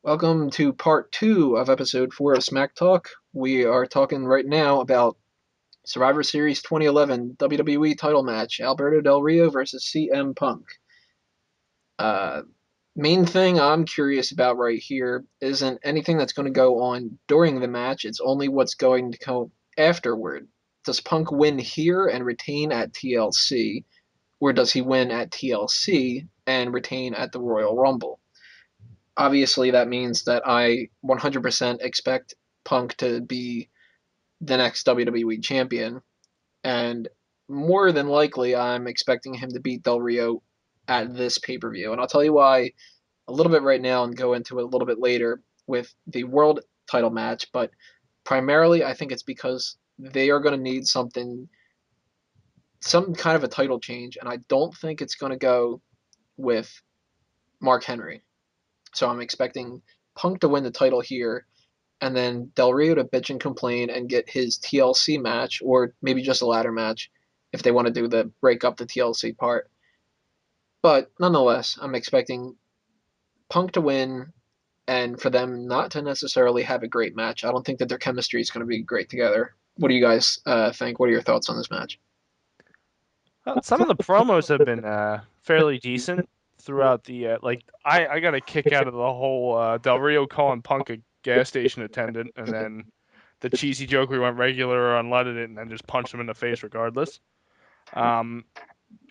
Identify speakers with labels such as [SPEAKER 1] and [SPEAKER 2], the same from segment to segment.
[SPEAKER 1] Welcome to part two of episode four of Smack Talk. We are talking right now about Survivor Series 2011 WWE title match Alberto Del Rio versus CM Punk. Uh, Main thing I'm curious about right here isn't anything that's going to go on during the match, it's only what's going to come afterward. Does Punk win here and retain at TLC, or does he win at TLC and retain at the Royal Rumble? Obviously that means that I 100% expect Punk to be the next WWE champion, and more than likely, I'm expecting him to beat Del Rio at this pay per view. And I'll tell you why a little bit right now and go into it a little bit later with the world title match. But primarily, I think it's because they are going to need some kind of a title change, and I don't think it's going to go with Mark Henry. So I'm expecting Punk to win the title here, and then Del Rio to bitch and complain and get his TLC match, or maybe just a ladder match if they want to do the break up the TLC part. But nonetheless, I'm expecting Punk to win and for them not to necessarily have a great match. I don't think that their chemistry is going to be great together. What do you guys think? What are your thoughts on this match?
[SPEAKER 2] Some of the promos have been fairly decent throughout the I got a kick out of the whole Del Rio calling Punk a gas station attendant, and then the cheesy joke we went regular or unleaded it and then just punched him in the face regardless. Um,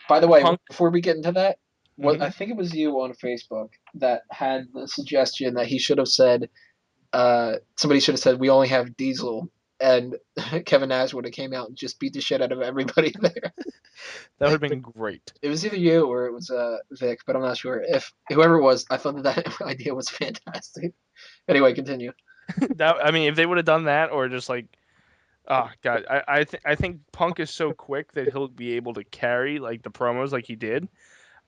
[SPEAKER 1] By the way,
[SPEAKER 2] Punk.
[SPEAKER 1] before we get into that, what
[SPEAKER 2] Mhm.
[SPEAKER 1] I think it was you on Facebook that had the suggestion that he should have said somebody should have said we only have Diesel, and Kevin Nash would have came out and just beat the shit out of everybody there.
[SPEAKER 2] That would have been great.
[SPEAKER 1] It was either you or it was Vic, but I'm not sure. If whoever it was, I thought that idea was fantastic. Anyway, continue.
[SPEAKER 2] I mean, if they would have done that, or just like, oh god, I think Punk is so quick that he'll be able to carry like the promos like he did.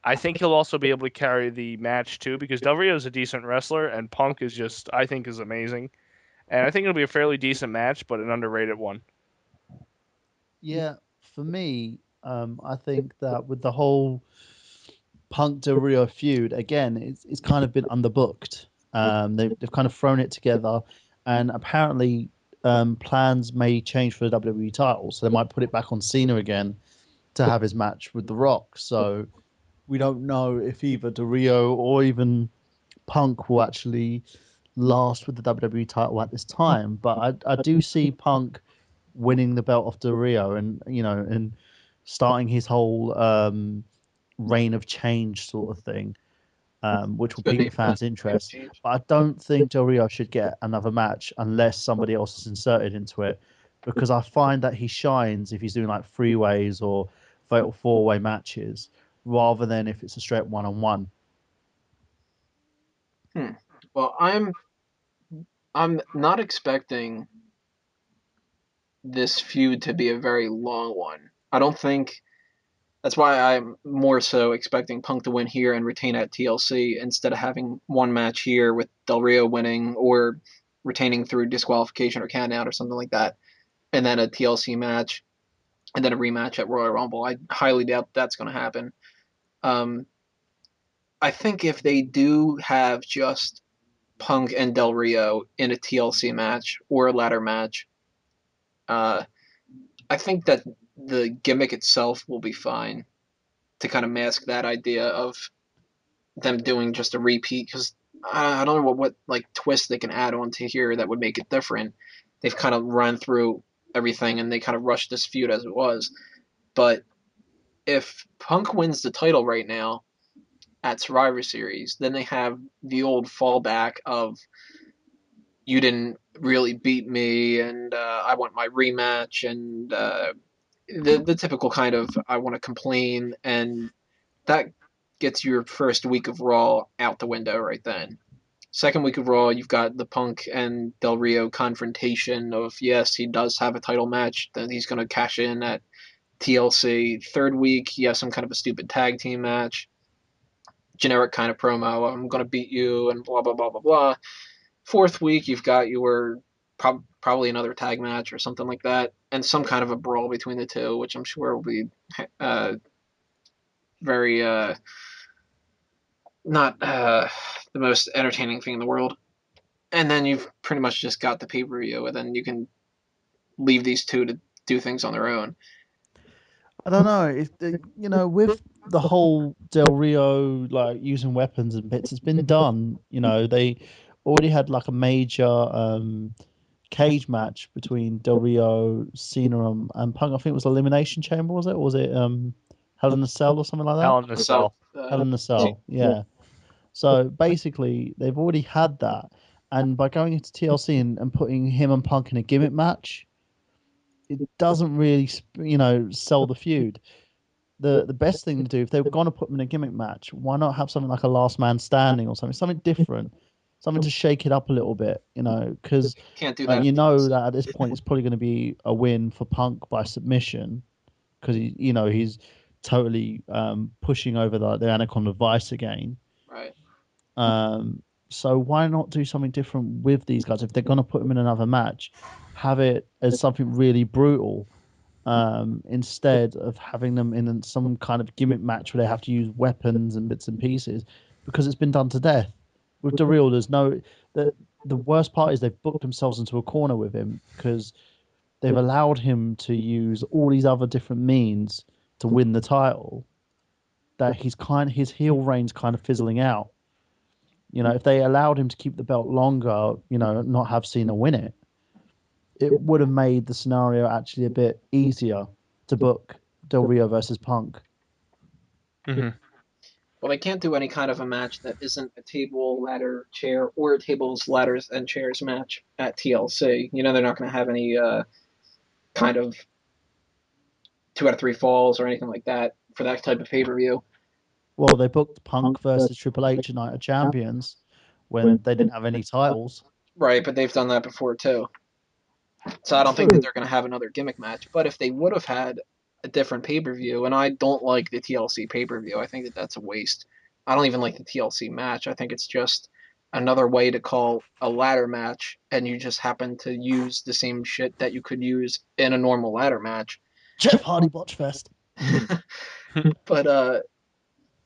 [SPEAKER 2] I think he'll also be able to carry the match too because Del Rio is a decent wrestler and Punk is just I think is amazing. And I think it'll be a fairly decent match, but an underrated one.
[SPEAKER 3] Yeah, for me, I think that with the whole Punk Del Rio feud, again, it's kind of been underbooked. They've kind of thrown it together, and apparently, plans may change for the WWE title, so they might put it back on Cena again to have his match with The Rock. So we don't know if either Del Rio or even Punk will actually last with the WWE title at this time. But I do see Punk winning the belt off Del Rio and and starting his whole reign of change sort of thing, which
[SPEAKER 1] It's
[SPEAKER 3] will
[SPEAKER 1] a good
[SPEAKER 3] pique
[SPEAKER 1] name
[SPEAKER 3] the
[SPEAKER 1] for that.
[SPEAKER 3] fans'
[SPEAKER 1] Name of
[SPEAKER 3] interest.
[SPEAKER 1] change.
[SPEAKER 3] But I don't think Del Rio should get another match unless somebody else is inserted into it, because I find that he shines if he's doing like three ways or fatal four-way matches rather than if it's a straight one-on-one.
[SPEAKER 1] Hmm. Well, I'm not expecting this feud to be a very long one. I don't think that's why I'm more so expecting Punk to win here and retain at TLC instead of having one match here with Del Rio winning or retaining through disqualification or count out or something like that, and then a TLC match and then a rematch at Royal Rumble. I highly doubt that's going to happen. Um, I think if they do have just Punk and Del Rio in a TLC match or a ladder match, uh, I think that the gimmick itself will be fine to kind of mask that idea of them doing just a repeat because I don't know what like twist they can add on to here that would make it different. They've kind of run through everything and they kind of rushed this feud as it was. But if Punk wins the title right now at Survivor Series, then they have the old fallback of you didn't really beat me and I want my rematch and the typical kind of I want to complain, and that gets your first week of Raw out the window right then. Second week of Raw, you've got the Punk and Del Rio confrontation of yes, he does have a title match that he's going to cash in at TLC. Third week, you have some kind of a stupid tag team match, generic kind of promo. I'm going to beat you and blah blah blah blah blah. Fourth week, you've got your probably another tag match or something like that, and some kind of a brawl between the two, which I'm sure will be very not the most entertaining thing in the world. and then you've pretty much just got the pay-per-view, and then you can leave these two to do things on their own.
[SPEAKER 3] I don't know. With the whole Del Rio like using weapons and bits, it's been done. They already had like a major cage match between Del Rio, Cena, and Punk. I think it was Elimination Chamber, was it? Or was it Hell in a Cell or something like that?
[SPEAKER 2] Hell in a
[SPEAKER 1] So
[SPEAKER 2] Cell.
[SPEAKER 3] Hell in a Cell, yeah. So basically, they've already had that, and by going into TLC and putting him and Punk in a gimmick match, it doesn't really, sell the feud. The best thing to do if they were going to put him in a gimmick match, why not have something like a last man standing or something different, something to shake it up a little bit, because
[SPEAKER 1] can't do that.
[SPEAKER 3] that at this point it's probably going to be a win for Punk by submission because he's totally pushing over the Anaconda Vice again.
[SPEAKER 1] Right.
[SPEAKER 3] So why not do something different with these guys if they're going to put them in another match? Have it as something really brutal instead of having them in some kind of gimmick match where they have to use weapons and bits and pieces because it's been done to death. With the real, there's no the worst part is they've booked themselves into a corner with him because they've allowed him to use all these other different means to win the title. That his heel reign's kind of fizzling out. If they allowed him to keep the belt longer, not have Cena win it, it would have made the scenario actually a bit easier to book Del Rio versus Punk.
[SPEAKER 2] Mm-hmm.
[SPEAKER 1] Well, they can't do any kind of a match that isn't a table, ladder, chair, or a tables, ladders, and chairs match at TLC. They're not going to have any kind of 2 out of 3 falls or anything like that for that type of pay-per-view.
[SPEAKER 3] Well, they booked Punk versus Triple H at Night of Champions when they didn't have any titles.
[SPEAKER 1] Right, but they've done that before too. So I don't think that they're going to have another gimmick match. But if they would have had a different pay-per-view, and I don't like the TLC pay-per-view, I think that that's a waste. I don't even like the TLC match. I think it's just another way to call a ladder match, and you just happen to use the same shit that you could use in a normal ladder match.
[SPEAKER 3] Jeff Hardy Botchfest.
[SPEAKER 1] But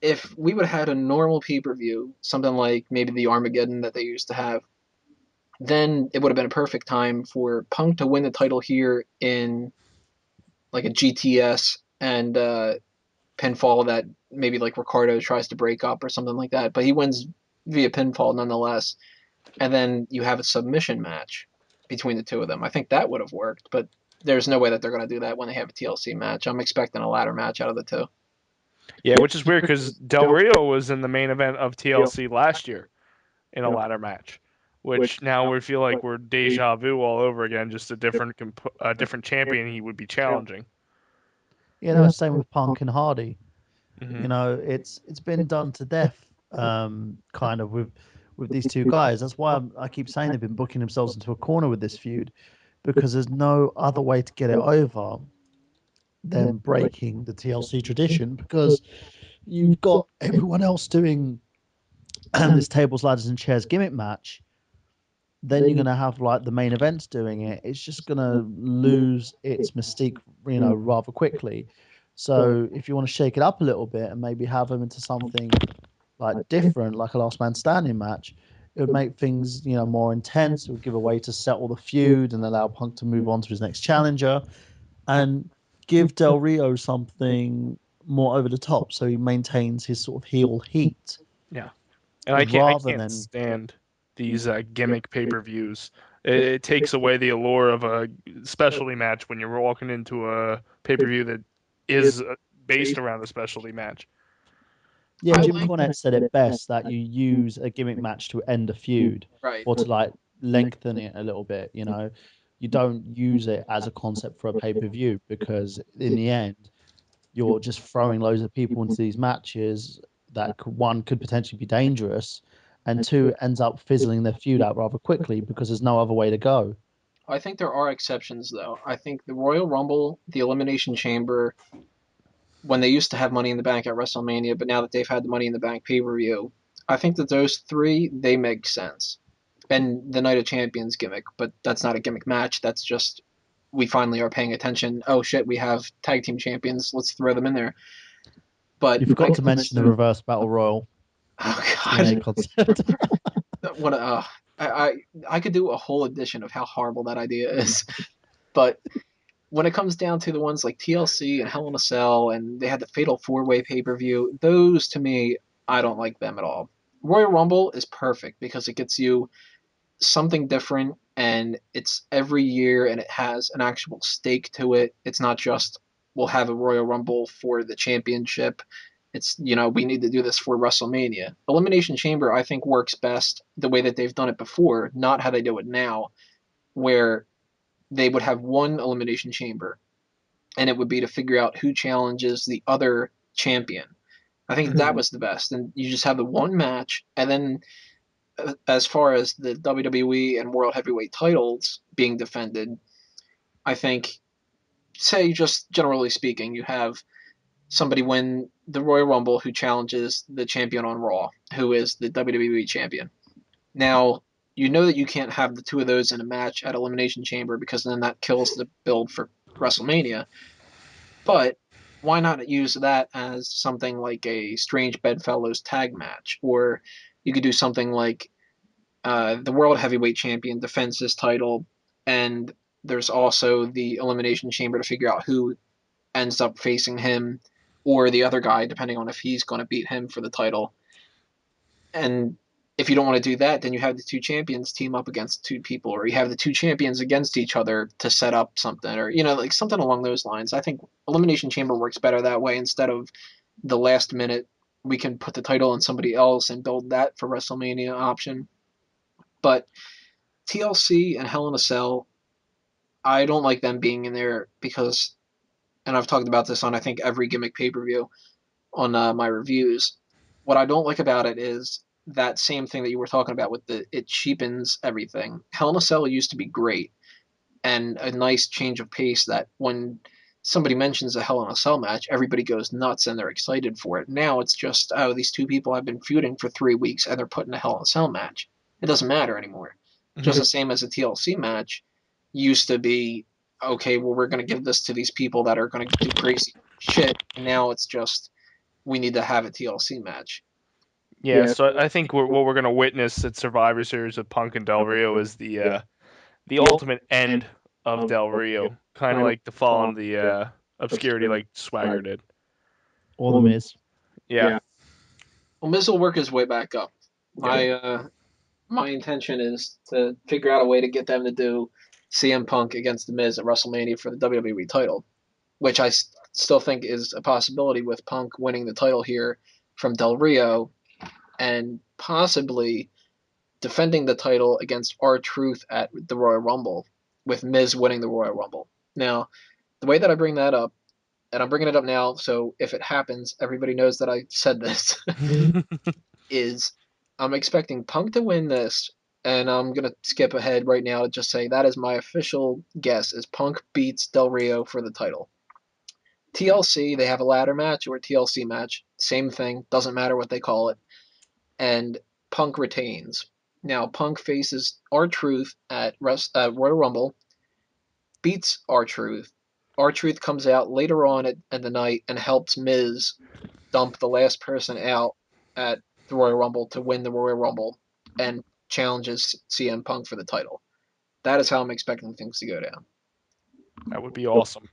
[SPEAKER 1] if we would have had a normal pay-per-view, something like maybe the Armageddon that they used to have, then it would have been a perfect time for Punk to win the title here in like a GTS and pinfall that maybe like Ricardo tries to break up or something like that. But he wins via pinfall nonetheless. And then you have a submission match between the two of them. I think that would have worked, but there's no way that they're going to do that when they have a TLC match. I'm expecting a ladder match out of the two.
[SPEAKER 2] Yeah, which is weird because Del Rio was in the main event of TLC last year in a ladder match, which now we feel like we're deja vu all over again, just a different champion he would be challenging.
[SPEAKER 3] Same with Punk and Hardy.
[SPEAKER 2] Mm-hmm.
[SPEAKER 3] It's been done to death, kind of with these two guys. That's why I keep saying they've been booking themselves into a corner with this feud, because there's no other way to get it over than breaking the TLC tradition. Because you've got everyone else doing this tables, ladders, and chairs gimmick match. Then you're gonna have like the main events doing it. It's just gonna lose its mystique, rather quickly. So if you want to shake it up a little bit and maybe have them into something like different, like a last man standing match, it would make things, more intense. It would give a way to settle the feud and allow Punk to move on to his next challenger and give Del Rio something more over the top so he maintains his sort of heel heat.
[SPEAKER 2] Yeah, and I
[SPEAKER 3] rather
[SPEAKER 2] can't
[SPEAKER 3] than
[SPEAKER 2] stand these gimmick pay-per-views. It takes away the allure of a specialty match when you're walking into a pay-per-view that is based around a specialty match.
[SPEAKER 3] Yeah,
[SPEAKER 1] I
[SPEAKER 3] Jim
[SPEAKER 1] like
[SPEAKER 3] Cornette said it best that you use a gimmick match to end a feud
[SPEAKER 1] right.
[SPEAKER 3] or to like lengthen it a little bit. You don't use it as a concept for a pay per view because in the end, you're just throwing loads of people into these matches that one could potentially be dangerous, and two ends up fizzling their feud out rather quickly because there's no other way to go.
[SPEAKER 1] I think there are exceptions though. I think the Royal Rumble, the Elimination Chamber, when they used to have Money in the Bank at WrestleMania, but now that they've had the Money in the Bank pay-per-view, I think that those three they make sense. And the Night of Champions gimmick, but that's not a gimmick match. That's just we finally are paying attention. Oh shit, we have tag team champions. Let's throw them in there. But
[SPEAKER 3] You forgot to mention the reverse battle royal.
[SPEAKER 1] oh
[SPEAKER 3] The main
[SPEAKER 1] god,
[SPEAKER 3] concept.
[SPEAKER 1] what? I could do a whole edition of how horrible that idea is, but when it comes down to the ones like TLC and Hell in a Cell, and they had the Fatal 4-Way pay-per-view, those to me, I don't like them at all. Royal Rumble is perfect because it gets you something different, and it's every year, and it has an actual stake to it. It's not just we'll have a Royal Rumble for the championship. It's, we need to do this for WrestleMania. Elimination Chamber, I think, works best the way that they've done it before, not how they do it now, where they would have one Elimination Chamber, and it would be to figure out who challenges the other champion. I think that was the best. And you just have the one match, and then as far as the WWE and World Heavyweight titles being defended, I think, say, just generally speaking, you have somebody win the Royal Rumble who challenges the champion on Raw, who is the WWE champion. Now, you know that you can't have the two of those in a match at Elimination Chamber because then that kills the build for WrestleMania. But why not use that as something like a Strange Bedfellows tag match? Or you could do something like the World Heavyweight Champion defends his title, and there's also the Elimination Chamber to figure out who ends up facing him or the other guy, depending on if he's going to beat him for the title. And if you don't want to do that, then you have the two champions team up against two people, or you have the two champions against each other to set up something, or like something along those lines. I think Elimination Chamber works better that way instead of the last minute we can put the title on somebody else and build that for WrestleMania option. But TLC and Hell in a Cell, I don't like them being in there because, and I've talked about this on I think every gimmick pay per view on my reviews. What I don't like about it is that same thing that you were talking about with it cheapens everything. Hell in a Cell used to be great and a nice change of pace that when somebody mentions a Hell in a Cell match, everybody goes nuts and they're excited for it. Now it's just, oh, these two people have been feuding for 3 weeks and they're putting a Hell in a Cell match. It doesn't matter anymore. Just the same as a TLC match used to be, okay, well, we're going to give this to these people that are going to do crazy shit. And now it's just, we need to have a TLC match.
[SPEAKER 2] Yeah, so I think what we're going to witness at Survivor Series with Punk and Del Rio is the ultimate end of Del Rio, kind of like the fall in the obscurity like Swagger did.
[SPEAKER 3] Or the Miz.
[SPEAKER 2] Yeah.
[SPEAKER 1] Well, Miz will work his way back up. My intention is to figure out a way to get them to do CM Punk against The Miz at WrestleMania for the WWE title, which I still think is a possibility with Punk winning the title here from Del Rio and possibly defending the title against R-Truth at the Royal Rumble, with Miz winning the Royal Rumble. Now, the way that I bring that up, and I'm bringing it up now, so if it happens, everybody knows that I said this, is I'm expecting Punk to win this, and I'm going to skip ahead right now to just say that is my official guess, is Punk beats Del Rio for the title. TLC, they have a ladder match or a TLC match, same thing, doesn't matter what they call it, and Punk retains. Now, Punk faces R-Truth at Royal Rumble, beats R-Truth. R-Truth comes out later on in the night and helps Miz dump the last person out at the Royal Rumble to win the Royal Rumble and challenges CM Punk for the title. That is how I'm expecting things to go down.
[SPEAKER 2] That would be awesome.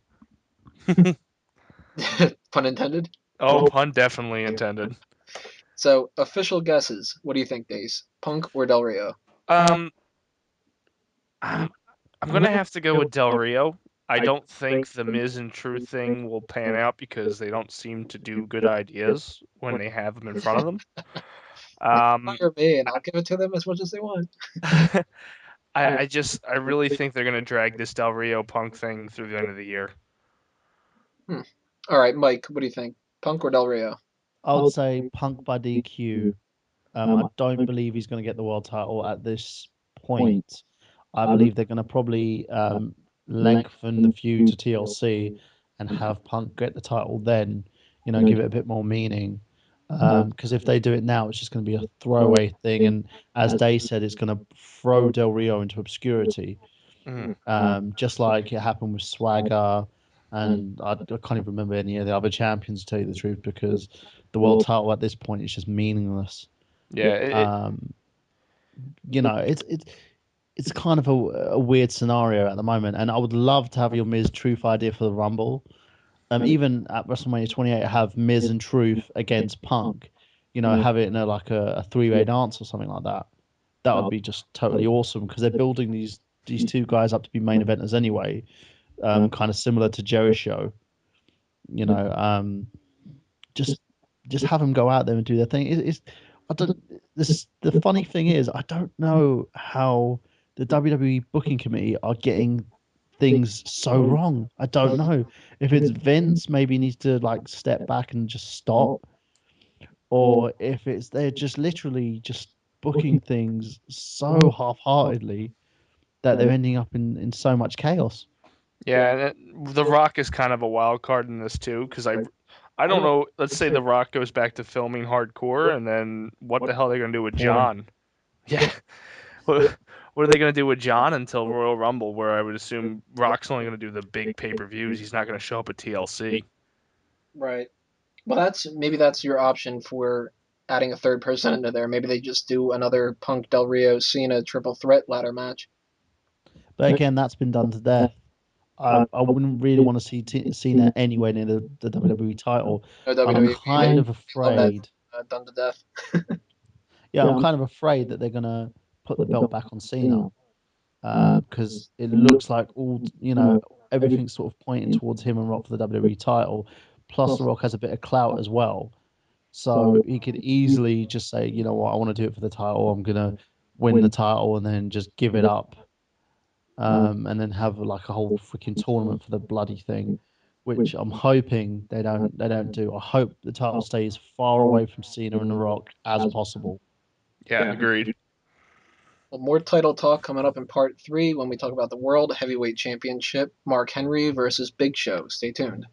[SPEAKER 1] Pun intended?
[SPEAKER 2] Oh, pun definitely intended.
[SPEAKER 1] So, official guesses. What do you think, Dace? Punk or Del Rio?
[SPEAKER 2] I'm gonna have to go with Del Rio. I don't think the Miz and Truth thing will pan out because they don't seem to do good ideas when they have them in front of them.
[SPEAKER 1] Fire me, and I'll give it to them as much as they want.
[SPEAKER 2] I really think they're gonna drag this Del Rio Punk thing through the end of the year.
[SPEAKER 1] All right, Mike, what do you think? Punk or Del Rio?
[SPEAKER 3] I would say Punk by DQ. I don't believe he's going to get the world title at this point. I believe they're going to probably lengthen the feud to TLC and have Punk get the title then, give it a bit more meaning. Because if they do it now, it's just going to be a throwaway thing. And as Day said, it's going to throw Del Rio into obscurity. Just like it happened with Swagger. And I can't even remember any of the other champions, to tell you the truth, because the world title at this point is just meaningless.
[SPEAKER 2] Yeah.
[SPEAKER 3] it's kind of a weird scenario at the moment, and I would love to have your Miz Truth idea for the Rumble. Even at WrestleMania 28, have Miz and Truth against Punk. Have it in a three-way dance or something like that. That would be just totally awesome because they're building these two guys up to be main eventers anyway. Kind of similar to Jericho. You know, just just have them go out there and do their thing. It's I don't. The funny thing is, I don't know how the WWE booking committee are getting things so wrong. I don't know if it's Vince maybe needs to like step back and just stop, or if it's they're just literally just booking things so half-heartedly that they're ending up in so much chaos.
[SPEAKER 2] Yeah, and The Rock is kind of a wild card in this too, because I don't know. Let's say The Rock goes back to filming hardcore, and then what the hell are they gonna do with John? Yeah, what are they gonna do with John until Royal Rumble, where I would assume Rock's only gonna do the big pay-per-views. He's not gonna show up at TLC.
[SPEAKER 1] Right. Well, that's your option for adding a third person into there. Maybe they just do another Punk Del Rio Cena triple threat ladder match.
[SPEAKER 3] But again, that's been done to death. I wouldn't really want to see Cena anywhere near the WWE title,
[SPEAKER 1] No
[SPEAKER 3] and I'm
[SPEAKER 1] WWE.
[SPEAKER 3] kind of
[SPEAKER 1] Love that
[SPEAKER 3] afraid.
[SPEAKER 1] done to death.
[SPEAKER 3] Yeah, I'm kind of afraid that they're gonna put the belt back on Cena, because it looks like everything's sort of pointing towards him and Rock for the WWE title. Plus, The Rock has a bit of clout as well, so he could easily just say, you know what, I want to do it for the title. I'm gonna win the title and then just give it up, and then have like a whole freaking tournament for the bloody thing, which I'm hoping they don't do. I hope the title stays far away from Cena and The Rock as possible.
[SPEAKER 2] Yeah, agreed.
[SPEAKER 1] Well, more title talk coming up in part 3 when we talk about the World Heavyweight Championship. Mark Henry versus Big Show. Stay tuned.